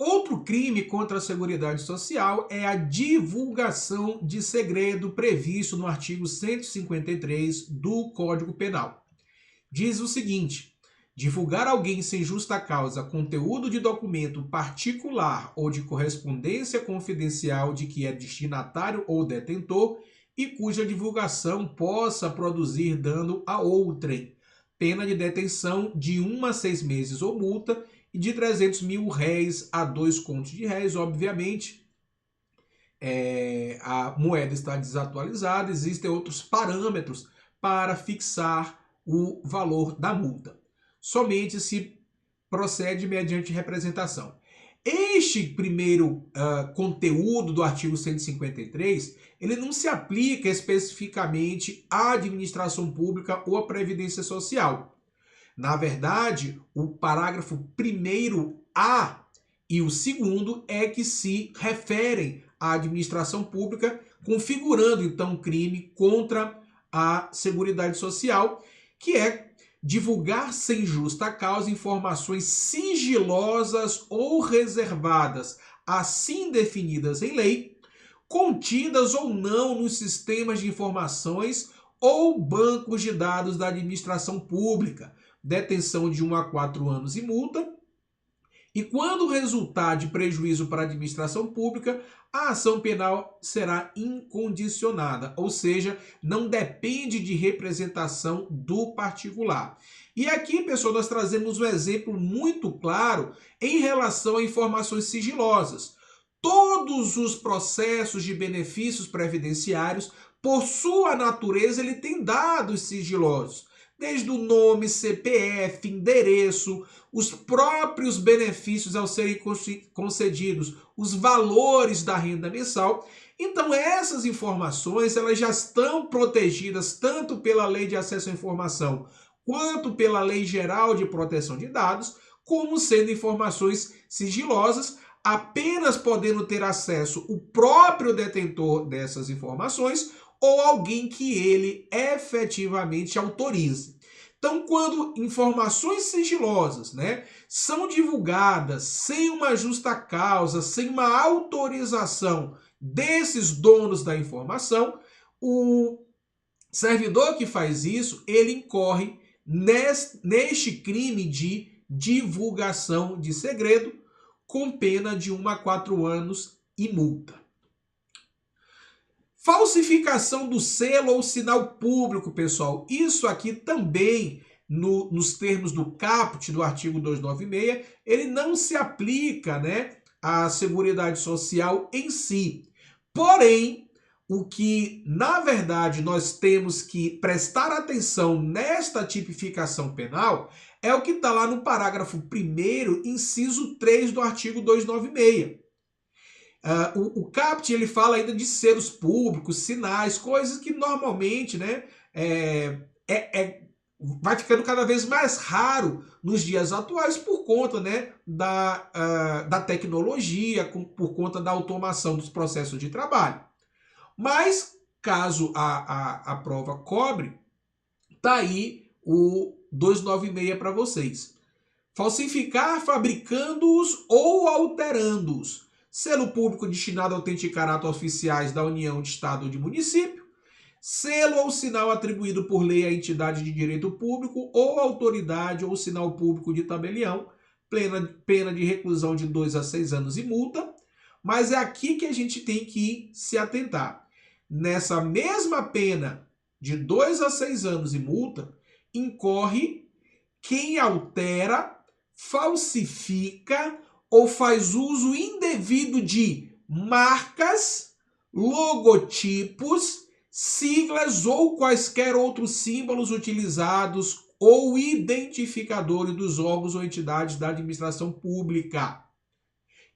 Outro crime contra a Seguridade Social é a divulgação de segredo previsto no artigo 153 do Código Penal. Diz o seguinte: divulgar alguém sem justa causa conteúdo de documento particular ou de correspondência confidencial de que é destinatário ou detentor e cuja divulgação possa produzir dano a outrem. Pena de detenção de 1 a 6 meses ou multa e de 300 mil réis a 2 contos de réis. Obviamente, a moeda está desatualizada, existem outros parâmetros para fixar o valor da multa. Somente se procede mediante representação. Este primeiro conteúdo do artigo 153, ele não se aplica especificamente à administração pública ou à previdência social. Na verdade, o parágrafo 1º-A e o 2º é que se referem à administração pública, configurando então crime contra a Seguridade Social, que é divulgar sem justa causa informações sigilosas ou reservadas, assim definidas em lei, contidas ou não nos sistemas de informações ou bancos de dados da administração pública, detenção de 1 a 4 anos e multa. E quando resultar de prejuízo para a administração pública, a ação penal será incondicionada, ou seja, não depende de representação do particular. E aqui, pessoal, nós trazemos um exemplo muito claro em relação a informações sigilosas. Todos os processos de benefícios previdenciários, por sua natureza, ele tem dados sigilosos. Desde o nome, CPF, endereço, os próprios benefícios ao serem concedidos, os valores da renda mensal. Então essas informações elas já estão protegidas tanto pela Lei de Acesso à Informação quanto pela Lei Geral de Proteção de Dados, como sendo informações sigilosas, apenas podendo ter acesso o próprio detentor dessas informações ou alguém que ele efetivamente autorize. Então, quando informações sigilosas, são divulgadas sem uma justa causa, sem uma autorização desses donos da informação, o servidor que faz isso, ele incorre neste crime de divulgação de segredo, com pena de 1 a 4 anos e multa. Falsificação do selo ou sinal público, pessoal. Isso aqui também, nos termos do caput do artigo 296, ele não se aplica, à Seguridade Social em si. Porém, o que, na verdade, nós temos que prestar atenção nesta tipificação penal é o que está lá no parágrafo 1º, inciso 3 do artigo 296. O caput ele fala ainda de selos públicos, sinais, coisas que normalmente vai ficando cada vez mais raro nos dias atuais por conta da tecnologia, por conta da automação dos processos de trabalho. Mas, caso a prova cobre, tá aí o 296 para vocês. Falsificar fabricando-os ou alterando-os. Selo público destinado a autenticar atos oficiais da União, de Estado ou de município. Selo ou sinal atribuído por lei à entidade de direito público ou autoridade ou sinal público de tabelião. Pena de reclusão de 2 a 6 anos e multa. Mas é aqui que a gente tem que se atentar. Nessa mesma pena de 2 a 6 anos e multa, incorre quem altera, falsifica ou faz uso indevido de marcas, logotipos, siglas ou quaisquer outros símbolos utilizados ou identificadores dos órgãos ou entidades da administração pública.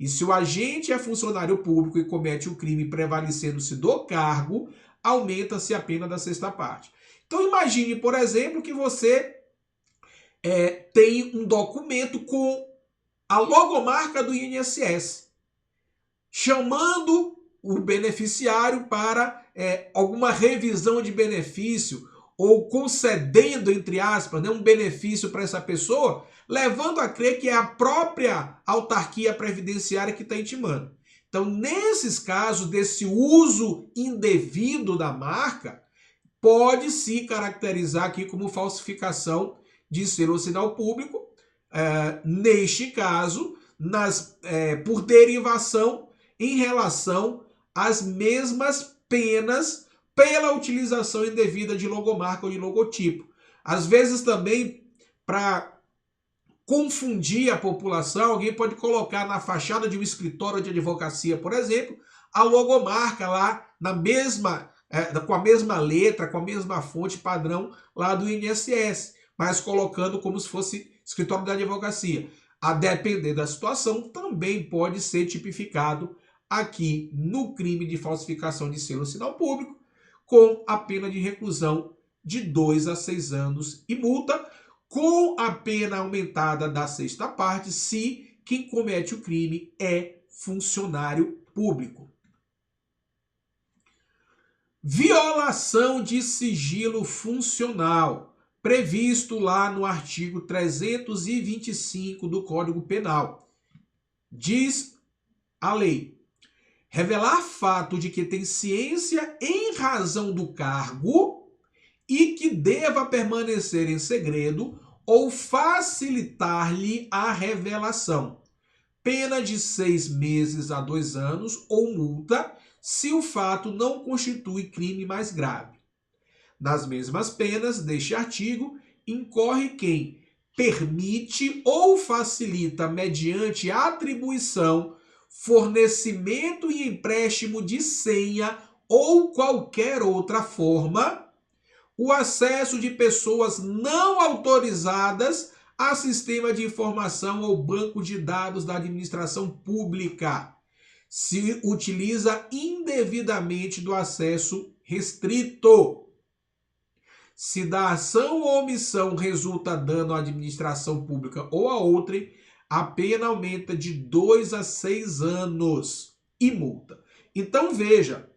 E se o agente é funcionário público e comete o crime prevalecendo-se do cargo, aumenta-se a pena da 6ª parte. Então imagine, por exemplo, que você tem um documento com a logomarca do INSS, chamando o beneficiário para alguma revisão de benefício ou concedendo, entre aspas, né, um benefício para essa pessoa, levando a crer que é a própria autarquia previdenciária que está intimando. Então, nesses casos desse uso indevido da marca, pode se caracterizar aqui como falsificação de selo ou sinal público, neste caso, por derivação em relação às mesmas penas pela utilização indevida de logomarca ou de logotipo. Às vezes também, para confundir a população, alguém pode colocar na fachada de um escritório de advocacia, por exemplo, a logomarca lá na mesma, com a mesma letra, com a mesma fonte padrão lá do INSS, mas colocando como se fosse escritório de advocacia. A depender da situação, também pode ser tipificado aqui no crime de falsificação de selo ou sinal público, com a pena de reclusão de 2 a 6 anos e multa, com a pena aumentada da 6ª parte, se quem comete o crime é funcionário público. Violação de sigilo funcional, previsto lá no artigo 325 do Código Penal. Diz a lei: revelar fato de que tem ciência em razão do cargo e que deva permanecer em segredo ou facilitar-lhe a revelação. Pena de 6 meses a 2 anos ou multa se o fato não constitui crime mais grave. Nas mesmas penas deste artigo, incorre quem permite ou facilita, mediante atribuição, fornecimento e empréstimo de senha ou qualquer outra forma, o acesso de pessoas não autorizadas a sistema de informação ou banco de dados da administração pública, se utiliza indevidamente do acesso restrito. Se da ação ou omissão resulta dano à administração pública ou a outrem, a pena aumenta de 2 a 6 anos e multa. Então veja,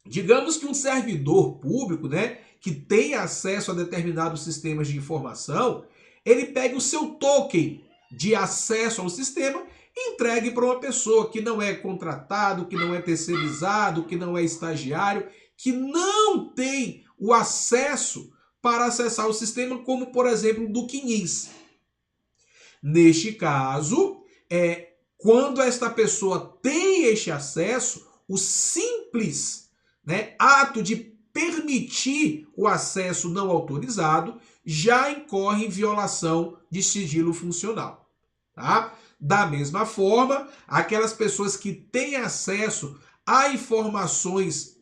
digamos que um servidor público, né, que tem acesso a determinados sistemas de informação, ele pega o seu token de acesso ao sistema e entregue para uma pessoa que não é contratado, que não é terceirizado, que não é estagiário, que não tem o acesso para acessar o sistema, como por exemplo do CNIS. Neste caso, quando esta pessoa tem este acesso, o simples, né, ato de permitir o acesso não autorizado já incorre em violação de sigilo funcional. Tá? Da mesma forma, aquelas pessoas que têm acesso a informações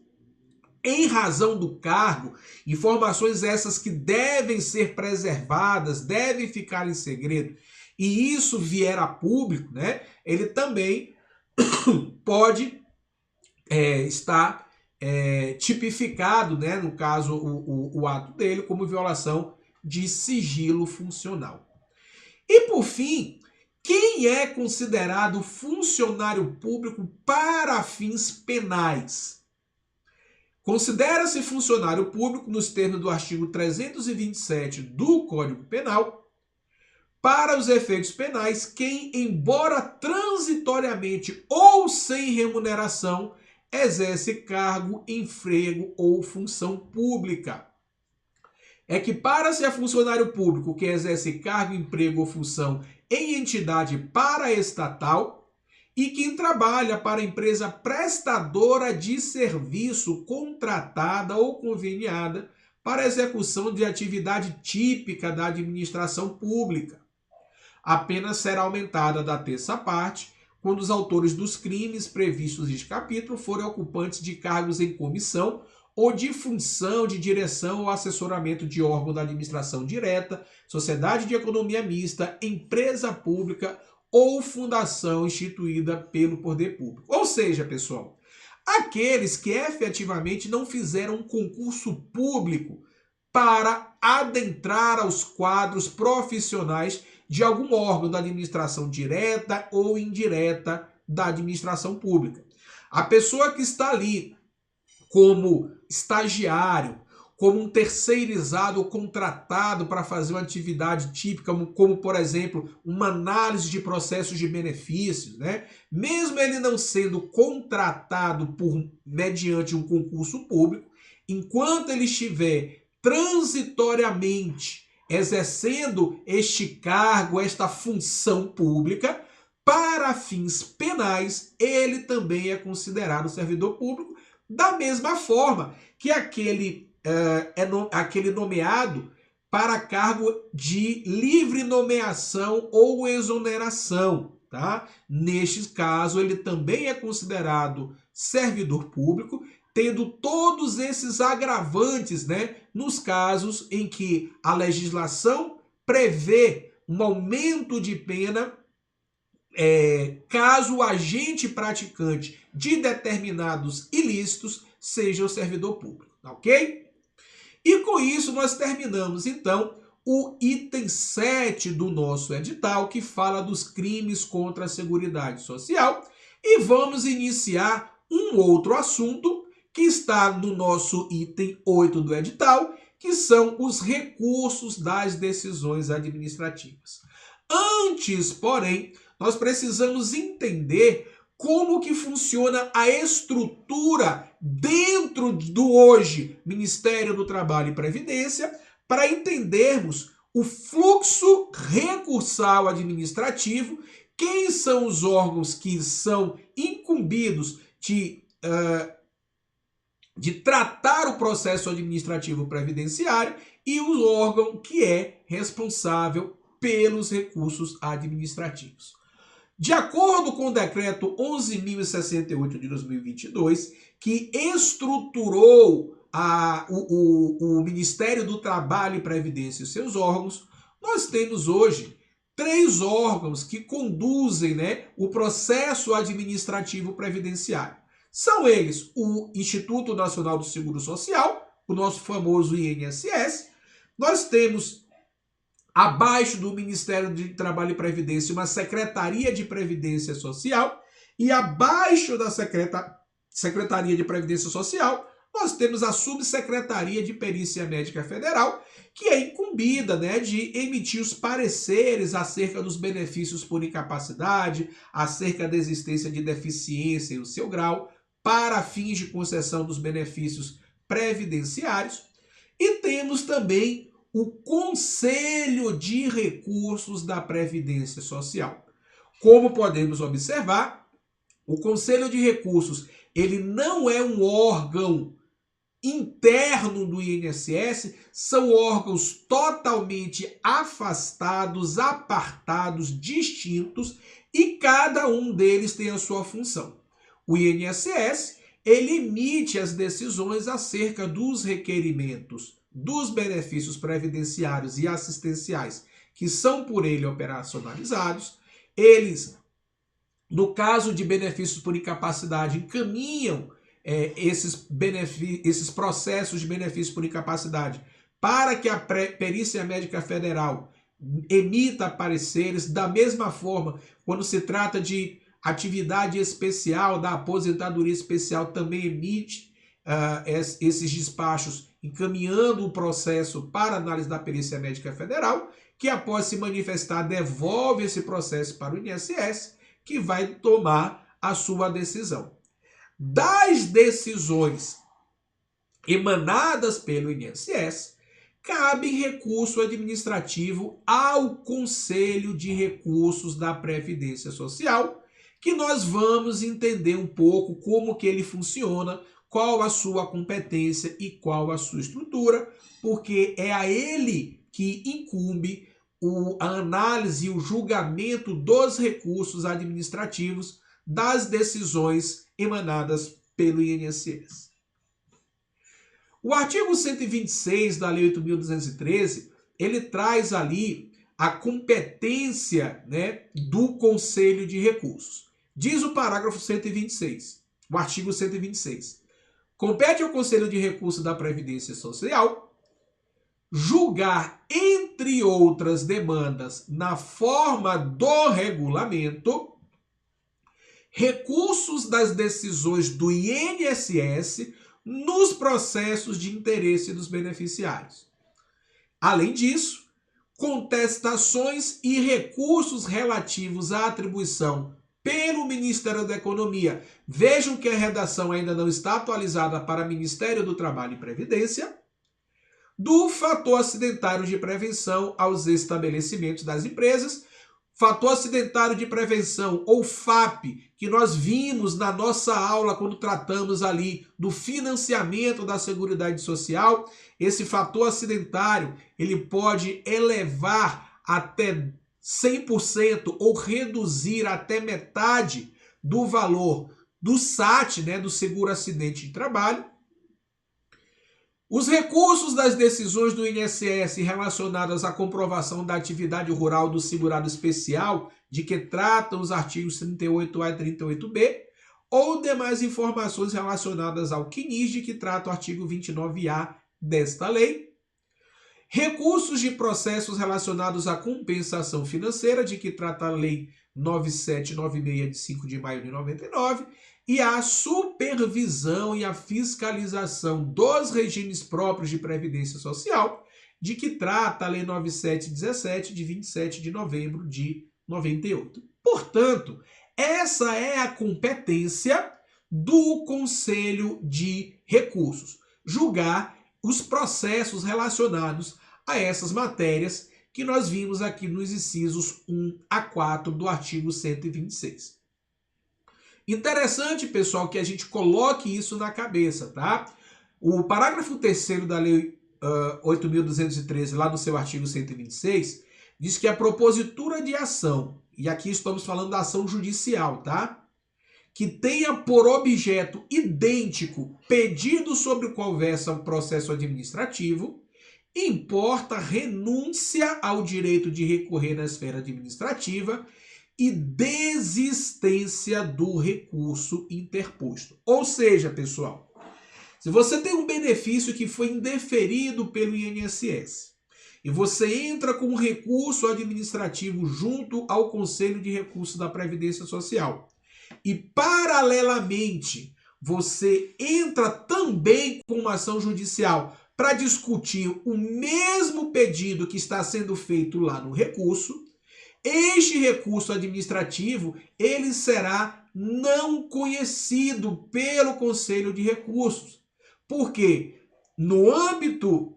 em razão do cargo, informações essas que devem ser preservadas, devem ficar em segredo, e isso vier a público, né, ele também pode estar tipificado, né, no caso, o ato dele, como violação de sigilo funcional. E, por fim, quem é considerado funcionário público para fins penais? Considera-se funcionário público, nos termos do artigo 327 do Código Penal, para os efeitos penais, quem, embora transitoriamente ou sem remuneração, exerce cargo, emprego ou função pública. Equipara-se a funcionário público que exerce cargo, emprego ou função em entidade paraestatal e quem trabalha para empresa prestadora de serviço contratada ou conveniada para execução de atividade típica da administração pública. A pena será aumentada da 3ª parte quando os autores dos crimes previstos neste capítulo forem ocupantes de cargos em comissão ou de função de direção ou assessoramento de órgão da administração direta, sociedade de economia mista, empresa pública ou fundação instituída pelo poder público. Ou seja, pessoal, aqueles que efetivamente não fizeram um concurso público para adentrar aos quadros profissionais de algum órgão da administração direta ou indireta da administração pública. A pessoa que está ali como estagiário como um terceirizado ou contratado para fazer uma atividade típica, como, por exemplo, uma análise de processos de benefícios, né? Mesmo ele não sendo contratado mediante um concurso público, enquanto ele estiver transitoriamente exercendo este cargo, esta função pública, para fins penais, ele também é considerado servidor público, da mesma forma que aquele nomeado para cargo de livre nomeação ou exoneração, tá? Neste caso, ele também é considerado servidor público, tendo todos esses agravantes, né, nos casos em que a legislação prevê um aumento de pena caso o agente praticante de determinados ilícitos seja o servidor público, tá ok? E com isso nós terminamos, então, o item 7 do nosso edital, que fala dos crimes contra a Seguridade Social, e vamos iniciar um outro assunto que está no nosso item 8 do edital, que são os recursos das decisões administrativas. Antes, porém, nós precisamos entender como que funciona a estrutura dentro do hoje Ministério do Trabalho e Previdência, para entendermos o fluxo recursal administrativo, quem são os órgãos que são incumbidos de tratar o processo administrativo previdenciário e o órgão que é responsável pelos recursos administrativos. De acordo com o decreto 11.068 de 2022, que estruturou o Ministério do Trabalho e Previdência e seus órgãos, nós temos hoje 3 órgãos que conduzem, né, o processo administrativo previdenciário. São eles o Instituto Nacional do Seguro Social, o nosso famoso INSS. Nós temos, abaixo do Ministério do Trabalho e Previdência, uma Secretaria de Previdência Social, e abaixo da Secretaria de Previdência Social, nós temos a Subsecretaria de Perícia Médica Federal, que é incumbida, né, de emitir os pareceres acerca dos benefícios por incapacidade, acerca da existência de deficiência e o seu grau, para fins de concessão dos benefícios previdenciários. E temos também o Conselho de Recursos da Previdência Social. Como podemos observar, o Conselho de Recursos, ele não é um órgão interno do INSS, são órgãos totalmente afastados, apartados, distintos, e cada um deles tem a sua função. O INSS, ele emite as decisões acerca dos requerimentos dos benefícios previdenciários e assistenciais que são por ele operacionalizados. Eles, no caso de benefícios por incapacidade, encaminham esses processos de benefícios por incapacidade para que a Perícia Médica Federal emita pareceres. Da mesma forma, quando se trata de atividade especial, da aposentadoria especial, também emite esses despachos, encaminhando o processo para análise da Perícia Médica Federal, que após se manifestar devolve esse processo para o INSS, que vai tomar a sua decisão. Das decisões emanadas pelo INSS, cabe recurso administrativo ao Conselho de Recursos da Previdência Social, que nós vamos entender um pouco como que ele funciona, qual a sua competência e qual a sua estrutura, porque é a ele que incumbe a análise e o julgamento dos recursos administrativos das decisões emanadas pelo INSS. O artigo 126 da Lei 8.213, ele traz ali a competência, né, do Conselho de Recursos. Diz o parágrafo 126, o artigo 126. Compete ao Conselho de Recursos da Previdência Social julgar, entre outras demandas, na forma do regulamento, recursos das decisões do INSS nos processos de interesse dos beneficiários. Além disso, contestações e recursos relativos à atribuição pelo Ministério da Economia. Vejam que a redação ainda não está atualizada para o Ministério do Trabalho e Previdência. Do fator acidentário de prevenção aos estabelecimentos das empresas. Fator acidentário de prevenção, ou FAP, que nós vimos na nossa aula quando tratamos ali do financiamento da Seguridade Social. Esse fator acidentário, ele pode elevar até 100% ou reduzir até metade do valor do SAT, né, do seguro acidente de trabalho. Os recursos das decisões do INSS relacionadas à comprovação da atividade rural do segurado especial, de que tratam os artigos 38A e 38B, ou demais informações relacionadas ao CNIS, de que trata o artigo 29A desta lei. Recursos de processos relacionados à compensação financeira, de que trata a Lei 9796, de 5 de maio de 99, e a supervisão e a fiscalização dos regimes próprios de previdência social, de que trata a Lei 9717, de 27 de novembro de 98. Portanto, essa é a competência do Conselho de Recursos, julgar os processos relacionados a essas matérias que nós vimos aqui nos incisos 1 a 4 do artigo 126. Interessante, pessoal, que a gente coloque isso na cabeça, tá? O parágrafo 3º da Lei 8.213, lá no seu artigo 126, diz que a propositura de ação, e aqui estamos falando da ação judicial, tá? Que tenha por objeto idêntico pedido sobre o qual versa o processo administrativo, importa renúncia ao direito de recorrer na esfera administrativa e desistência do recurso interposto. Ou seja, pessoal, se você tem um benefício que foi indeferido pelo INSS e você entra com um recurso administrativo junto ao Conselho de Recursos da Previdência Social e, paralelamente, você entra também com uma ação judicial para discutir o mesmo pedido que está sendo feito lá no recurso, este recurso administrativo, ele será não conhecido pelo Conselho de Recursos. Porque no âmbito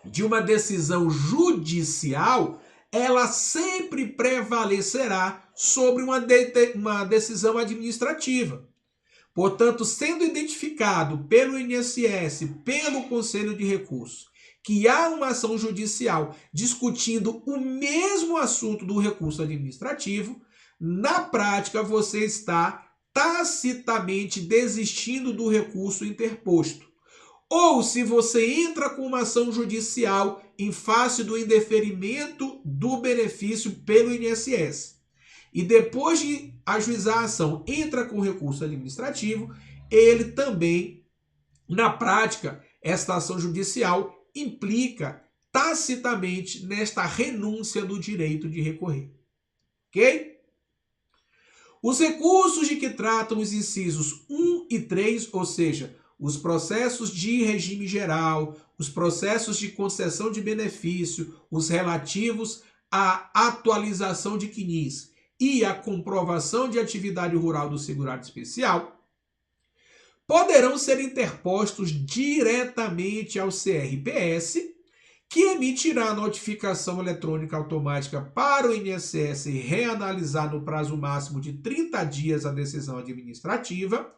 de uma decisão judicial, ela sempre prevalecerá sobre uma decisão administrativa. Portanto, sendo identificado pelo INSS, pelo Conselho de Recursos, que há uma ação judicial discutindo o mesmo assunto do recurso administrativo, na prática você está tacitamente desistindo do recurso interposto. Ou se você entra com uma ação judicial em face do indeferimento do benefício pelo INSS, e depois de ajuizar a ação entra com recurso administrativo, ele também, na prática, esta ação judicial implica tacitamente nesta renúncia do direito de recorrer. Ok? Os recursos de que tratam os incisos 1 e 3, ou seja, os processos de regime geral, os processos de concessão de benefício, os relativos à atualização de CNIS e à comprovação de atividade rural do segurado especial, poderão ser interpostos diretamente ao CRPS, que emitirá a notificação eletrônica automática para o INSS reanalisar no prazo máximo de 30 dias a decisão administrativa,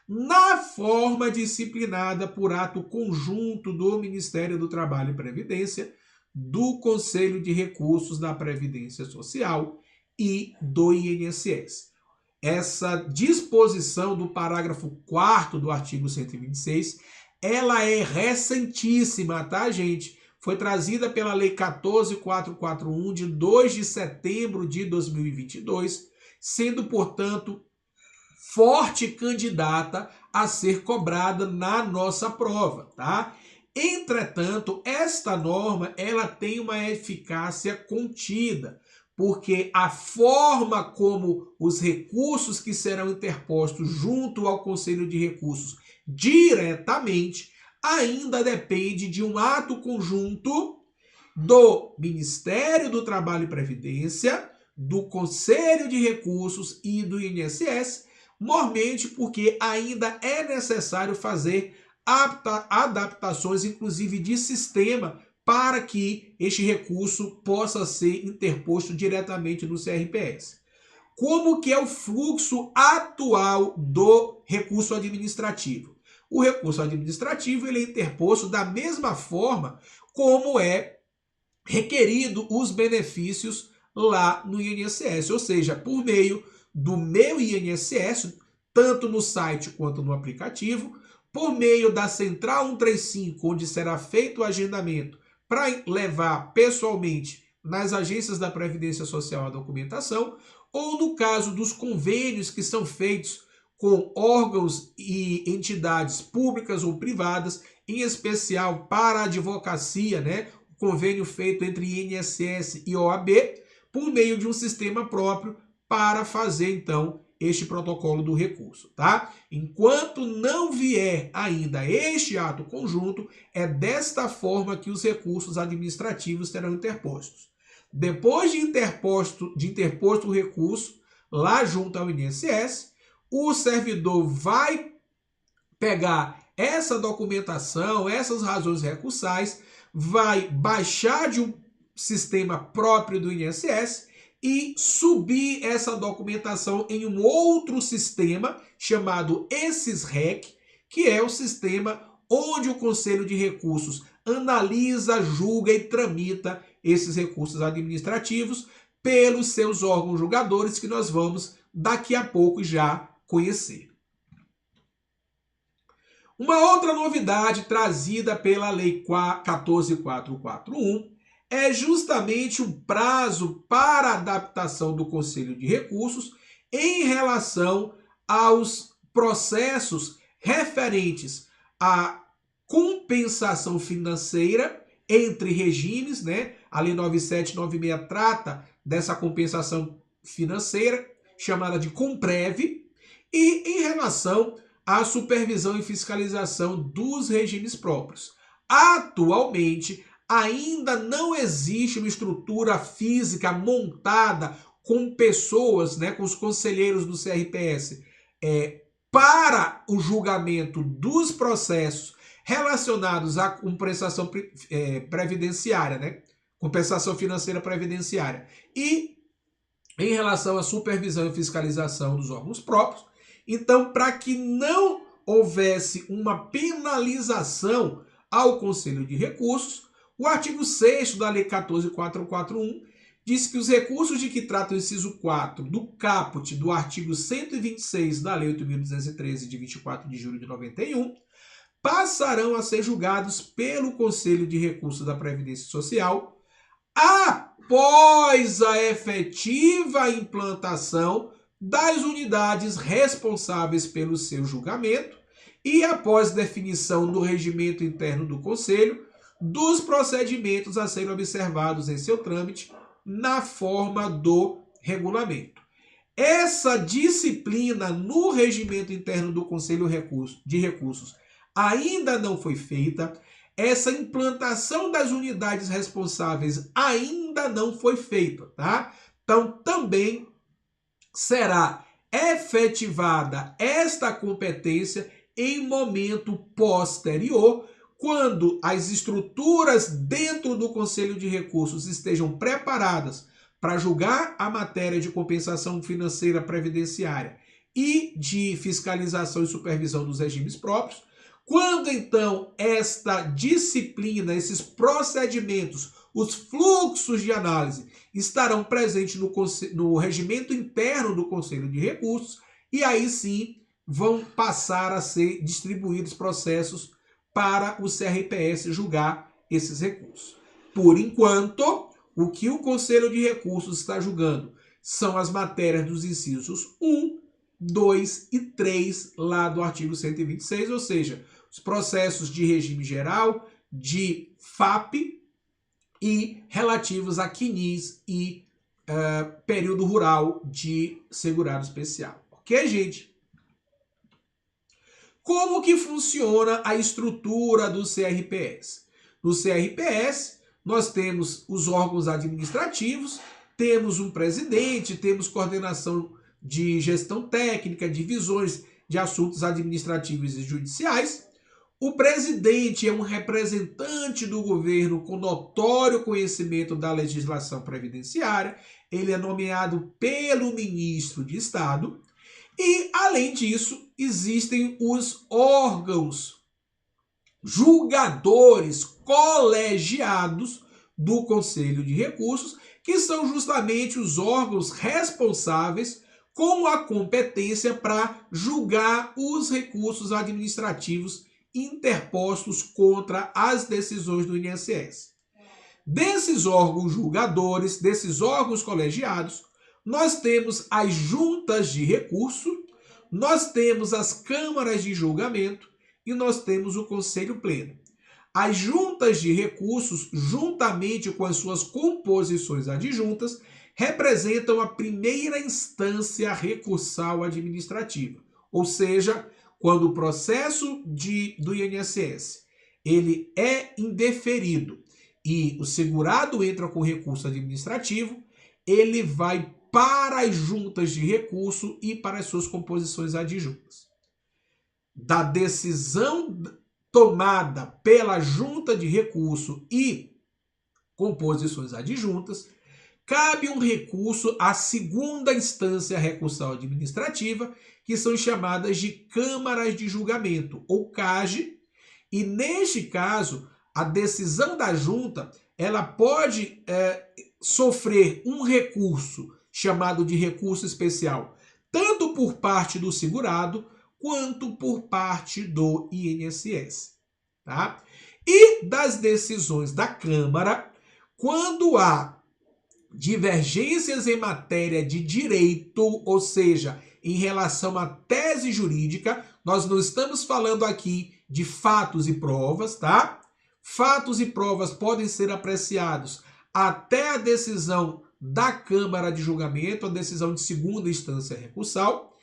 na forma disciplinada por ato conjunto do Ministério do Trabalho e Previdência, do Conselho de Recursos da Previdência Social e do INSS. Essa disposição do parágrafo 4º do artigo 126, ela é recentíssima, tá, gente? Foi trazida pela Lei 14.441, de 2 de setembro de 2022, sendo, portanto, forte candidata a ser cobrada na nossa prova, tá? Entretanto, esta norma, ela tem uma eficácia contida, porque a forma como os recursos que serão interpostos junto ao Conselho de Recursos diretamente ainda depende de um ato conjunto do Ministério do Trabalho e Previdência, do Conselho de Recursos e do INSS, mormente porque ainda é necessário fazer adaptações, inclusive de sistema, para que este recurso possa ser interposto diretamente no CRPS. Como que é o fluxo atual do recurso administrativo? O recurso administrativo ele é interposto da mesma forma como é requerido os benefícios lá no INSS, ou seja, por meio do meu INSS, tanto no site quanto no aplicativo, por meio da Central 135, onde será feito o agendamento para levar pessoalmente nas agências da Previdência Social a documentação, ou no caso dos convênios que são feitos com órgãos e entidades públicas ou privadas, em especial para a advocacia, né? O convênio feito entre INSS e OAB, por meio de um sistema próprio para fazer, então, este protocolo do recurso, tá? Enquanto não vier ainda este ato conjunto, é desta forma que os recursos administrativos serão interpostos. Depois de interposto o recurso lá junto ao INSS, o servidor vai pegar essa documentação, essas razões recursais, vai baixar de um sistema próprio do INSS e subir essa documentação em um outro sistema chamado ESIS-REC, que é o sistema onde o Conselho de Recursos analisa, julga e tramita esses recursos administrativos pelos seus órgãos julgadores, que nós vamos daqui a pouco já conhecer. Uma outra novidade trazida pela Lei 14.441 é justamente o prazo para adaptação do Conselho de Recursos em relação aos processos referentes à compensação financeira entre regimes, né? A Lei 9796 trata dessa compensação financeira, chamada de Comprev, e em relação à supervisão e fiscalização dos regimes próprios. Atualmente, ainda não existe uma estrutura física montada com pessoas, né, com os conselheiros do CRPS, para o julgamento dos processos relacionados à compensação previdenciária, né, compensação financeira previdenciária, e em relação à supervisão e fiscalização dos órgãos próprios. Então, para que não houvesse uma penalização ao Conselho de Recursos, o artigo 6º da Lei 14.441 diz que os recursos de que trata o inciso 4 do caput do artigo 126 da Lei 8.213, de 24 de julho de 91, passarão a ser julgados pelo Conselho de Recursos da Previdência Social após a efetiva implantação das unidades responsáveis pelo seu julgamento e após definição do regimento interno do Conselho, dos procedimentos a serem observados em seu trâmite na forma do regulamento. Essa disciplina no regimento interno do Conselho de Recursos ainda não foi feita, essa implantação das unidades responsáveis ainda não foi feita, tá? Então, também será efetivada esta competência em momento posterior, quando as estruturas dentro do Conselho de Recursos estejam preparadas para julgar a matéria de compensação financeira previdenciária e de fiscalização e supervisão dos regimes próprios. Quando então esta disciplina, esses procedimentos, os fluxos de análise estarão presentes no regimento interno do Conselho de Recursos, e aí sim vão passar a ser distribuídos processos para o CRPS julgar esses recursos. Por enquanto, o que o Conselho de Recursos está julgando são as matérias dos incisos 1, 2 e 3 lá do artigo 126, ou seja, os processos de regime geral, de FAP e relativos a CNIS e período rural de segurado especial. Ok, gente? Como que funciona a estrutura do CRPS? No CRPS, nós temos os órgãos administrativos, temos um presidente, temos coordenação de gestão técnica, divisões de assuntos administrativos e judiciais. O presidente é um representante do governo com notório conhecimento da legislação previdenciária. Ele é nomeado pelo ministro de Estado. E, além disso, existem os órgãos julgadores colegiados do Conselho de Recursos, que são justamente os órgãos responsáveis com a competência para julgar os recursos administrativos interpostos contra as decisões do INSS. Desses órgãos julgadores, desses órgãos colegiados, nós temos as juntas de recurso, nós temos as câmaras de julgamento e nós temos o Conselho Pleno. As juntas de recursos, juntamente com as suas composições adjuntas, representam a primeira instância recursal administrativa, ou seja, quando o processo do INSS ele é indeferido e o segurado entra com recurso administrativo, ele vai para as juntas de recurso e para as suas composições adjuntas. Da decisão tomada pela junta de recurso e composições adjuntas, cabe um recurso à segunda instância recursal administrativa, que são chamadas de câmaras de julgamento, ou CAG, e neste caso, a decisão da junta ela pode sofrer um recurso chamado de recurso especial, tanto por parte do segurado, quanto por parte do INSS. Tá? E das decisões da Câmara, quando há divergências em matéria de direito, ou seja, em relação à tese jurídica, nós não estamos falando aqui de fatos e provas, tá? Fatos e provas podem ser apreciados até a decisão da Câmara de Julgamento, a decisão de segunda instância recursal,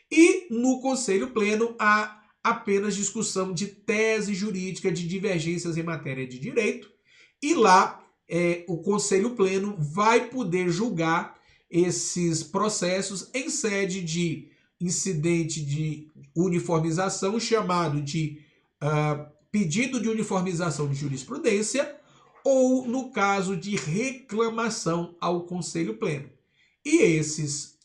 e no Conselho Pleno há apenas discussão de tese jurídica de divergências em matéria de direito, e lá o Conselho Pleno vai poder julgar esses processos em sede de incidente de uniformização, chamado de pedido de uniformização de jurisprudência, ou no caso de reclamação ao Conselho Pleno. E esses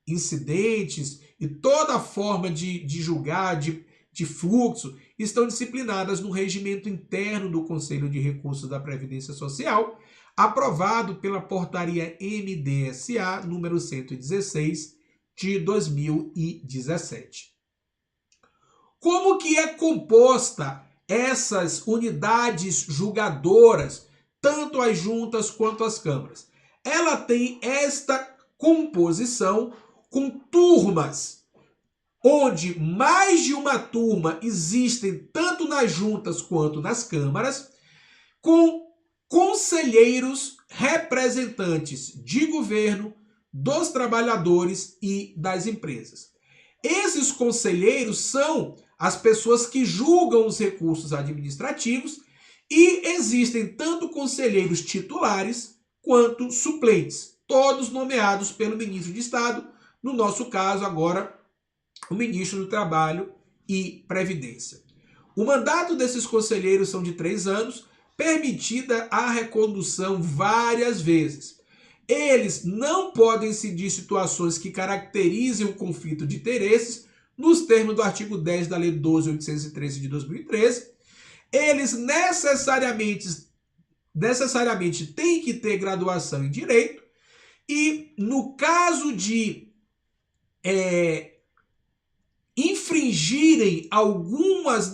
incidentes e toda a forma de julgar, de fluxo, estão disciplinadas no regimento interno do Conselho de Recursos da Previdência Social, aprovado pela portaria MDSA número 116 de 2017. Como que é composta essas unidades julgadoras, tanto as juntas quanto as câmaras? Ela tem esta composição com turmas, onde mais de uma turma existem tanto nas juntas quanto nas câmaras, com conselheiros representantes de governo, dos trabalhadores e das empresas. Esses conselheiros são as pessoas que julgam os recursos administrativos e existem tanto conselheiros titulares quanto suplentes, todos nomeados pelo ministro de Estado, no nosso caso agora o ministro do Trabalho e Previdência. O mandato desses conselheiros são de 3 anos, permitida a recondução várias vezes. Eles não podem incidir situações que caracterizem o conflito de interesses, nos termos do artigo 10 da Lei 12.813 de 2013. Eles necessariamente têm que ter graduação em Direito e, no caso de infringirem algumas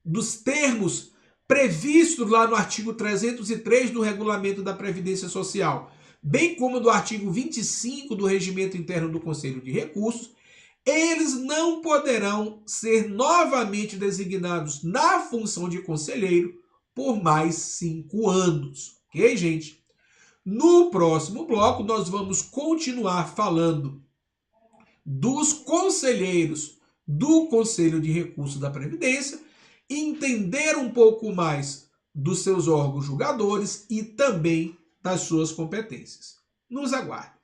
dos termos previstos lá no artigo 303 do Regulamento da Previdência Social, bem como do artigo 25 do Regimento Interno do Conselho de Recursos, eles não poderão ser novamente designados na função de conselheiro por mais 5 anos. Ok, gente? No próximo bloco, nós vamos continuar falando dos conselheiros do Conselho de Recurso da Previdência, entender um pouco mais dos seus órgãos julgadores e também das suas competências. Nos aguarde.